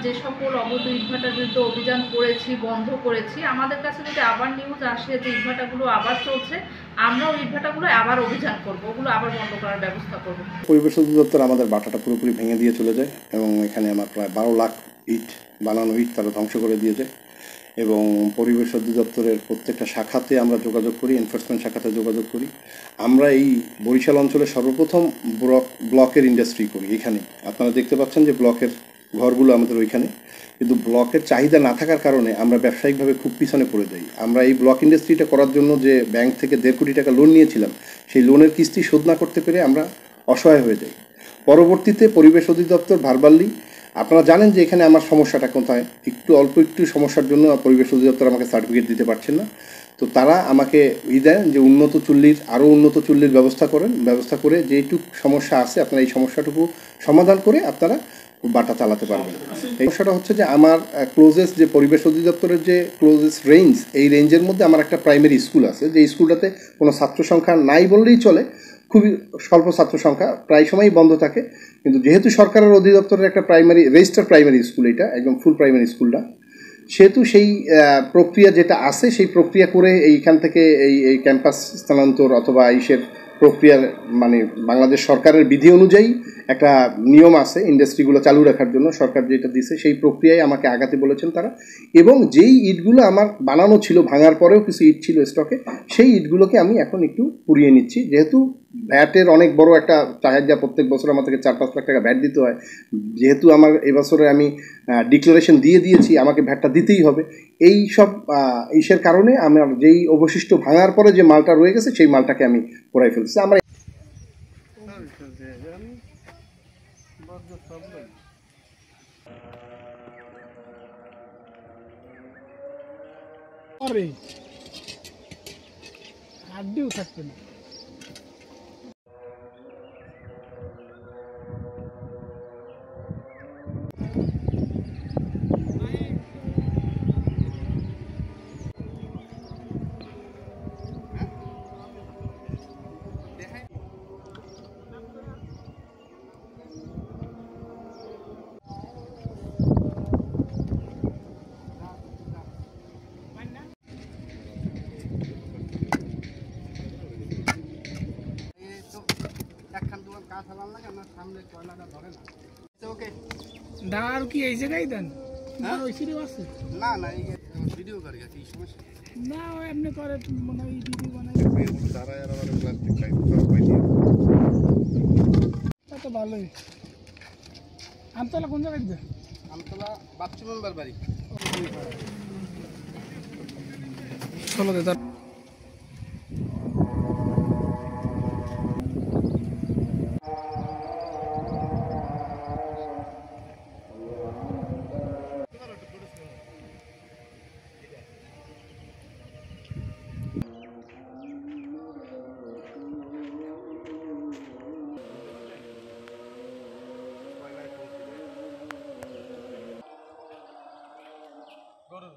যে সকল অবৈধ ইটভাটার বিরুদ্ধে অভিযান করেছি, বন্ধ করেছি, আমাদের কাছে যদি আবার নিউজ আসে যে ইটভাটাগুলো আবার চলছে, আমরাও ইটভাটাগুলো আবার অভিযান করব, ওগুলো আবার বন্ধ করার ব্যবস্থা করব। পরিবেশ অধিদপ্তর আমাদের বাটাটা পুরোপুরি ভেঙে দিয়ে চলে যায় এবং এখানে আমার প্রায় 12 লাখ ইট বানানো ইট তারা ধ্বংস করে দিয়ে যায় এবং পরিবেশ অধিদপ্তরের প্রত্যেকটা শাখাতে আমরা যোগাযোগ করি, এনফোর্সমেন্ট শাখাতে যোগাযোগ করি। আমরা এই বরিশাল অঞ্চলে সর্বপ্রথম ব্লকের ইন্ডাস্ট্রি করি এখানে। আপনারা দেখতে পাচ্ছেন যে ব্লকের ঘরগুলো আমাদের ওইখানে, কিন্তু ব্লকের চাহিদা না থাকার কারণে আমরা ব্যবসায়িকভাবে খুব পিছনে পড়ে যাই। আমরা এই ব্লক ইন্ডাস্ট্রিটা করার জন্য যে ব্যাংক থেকে 1.5 কোটি টাকা লোন নিয়েছিলাম, সেই লোনের কিস্তি শোধ না করতে পেরে আমরা অসহায় হয়ে যাই। পরবর্তীতে পরিবেশ অধিদপ্তর ভারবাল্লি, আপনারা জানেন যে এখানে আমার সমস্যাটা কোথায়, অল্প একটু সমস্যার জন্য পরিবেশ অধিদপ্তর আমাকে সার্টিফিকেট দিতে পারছেন না। তো তারা আমাকে দেন যে আরও উন্নত চুল্লির ব্যবস্থা করে যেটুকু সমস্যা আছে আপনারা এই সমস্যাটুকু সমাধান করে আপনারা বাটা চালাতে পারবেন। এই সমস্যাটা হচ্ছে যে আমার ক্লোজেস্ট যে পরিবেশ অধিদপ্তরের যে ক্লোজেস্ট রেঞ্জ, এই রেঞ্জের মধ্যে আমার একটা প্রাইমারি স্কুল আছে, যে স্কুলটাতে কোনো ছাত্র সংখ্যা নাই বললেই চলে, খুবই স্বল্প ছাত্র সংখ্যা, প্রায় সময়ই বন্ধ থাকে। কিন্তু যেহেতু সরকারের অধিদপ্তরের একটা রেজিস্টার প্রাইমারি স্কুল, এটা একদম ফুল প্রাইমারি স্কুলটা, সেহেতু সেই প্রক্রিয়া যেটা আছে সেই প্রক্রিয়া করে এইখান থেকে এই ক্যাম্পাস স্থানান্তর অথবা ইসের প্রক্রিয়া, মানে বাংলাদেশ সরকারের বিধি অনুযায়ী একটা নিয়ম আছে ইন্ডাস্ট্রিগুলো চালু রাখার জন্য, সরকার যেটা দিছে সেই প্রক্রিয়ায় আমাকে আগাতে বলেছেন তারা। এবং যেই ইটগুলো আমার বানানো ছিল, ভাঙার পরেও কিছু ইট ছিল স্টকে, সেই ইটগুলোকে আমি এখন একটু পুড়িয়ে নিচ্ছি। যেহেতু ভ্যাটের অনেক বড় একটা চাহিদা, প্রত্যেক বছর আমার থেকে 4-5 লাখ টাকা ভ্যাট দিতে হয়, যেহেতু আমার এবছরে আমি ডিক্লারেশন দিয়েছি, আমাকে ভ্যাটটা দিতেই হবে। এই সব ইসের কারণে আমার যেই অবশিষ্ট ভাঙার পরে যে মালটা রয়ে গেছে সেই মালটাকে আমি পোড়াই ফেলছি। আমার হাড্ডিও থাকবে না। দাঁড় কি এই জায়গায় দেন? ওই সিঁড়ি আছে না? না, এই ভিডিও করে গেছে এই সমস্যা না, এমনি করে মনে হয় ভিডিও বানাই তারা আর আমার প্লাস্টিক পাইপ সব পাই দিয়ে তো ভালোই। আমতলা কোন জায়গায় দিবে? আমতলা বাচ্চু মেম্বার বাড়ি। চলো দে গরুর